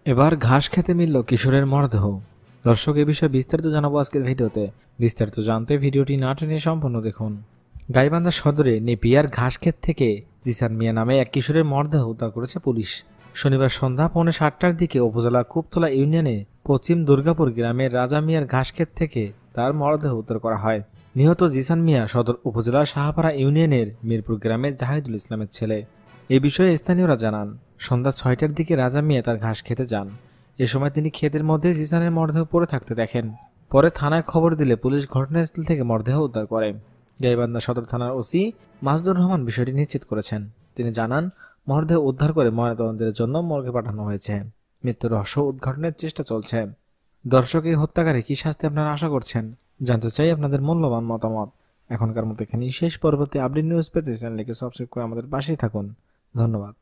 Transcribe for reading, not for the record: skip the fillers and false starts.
এবার ঘাস খেতে মিলল কিশোরের মরদেহ। দর্শক, এ বিষয়ে বিস্তারিত জানাবো আজকের ভিডিওতে। বিস্তারিত জানতে ভিডিওটি না টেনে সম্পূর্ণ দেখুন। গাইবান্ধা সদরে নেপিয়ার ঘাস ক্ষেত থেকে জিসান মিয়া নামে এক কিশোরের মরদেহ উদ্ধার করেছে পুলিশ। শনিবার সন্ধ্যা 7:45টার দিকে উপজেলা কুপতলা ইউনিয়নে পশ্চিম দুর্গাপুর গ্রামের রাজা মিয়ার ঘাস ক্ষেত থেকে তার মরদেহ উদ্ধার করা হয়। নিহত জিসান মিয়া সদর উপজেলার শাহপাড়া ইউনিয়নের মিরপুর গ্রামের জাহিদুল ইসলামের ছেলে। এ বিষয়ে স্থানীয়রা জানান, সন্ধ্যা 6টার দিকে রাজা মিয়া তার ঘাস খেতে যান। এ সময় তিনি ক্ষেতের মধ্যে জিসানের মরদেহ পড়ে থাকতে দেখেন। পরে থানায় খবর দিলে পুলিশ ঘটনাস্থল থেকে মরদেহ উদ্ধার করে। গাইবান্ধা সদর থানার ওসি মাসুদুর রহমান বিষয়টি নিশ্চিত করেছেন। তিনি জানান, মরদেহ উদ্ধার করে ময়নাতদন্তের জন্য মর্গে পাঠানো হয়েছে। মৃত্যুর রহস্য উদ্ঘাটনের চেষ্টা চলছে। দর্শক, এই হত্যাকারী কি শাস্তি আপনারা আশা করছেন? জানতে চাই আপনাদের মূল্যবান মতামত। এখনকার মতো এখানেই শেষ। পরবর্তী আপডেট নিউজ পেতে চ্যানেলটিকে সাবস্ক্রাইব করে আমাদের পাশেই থাকুন। ধন্যবাদ।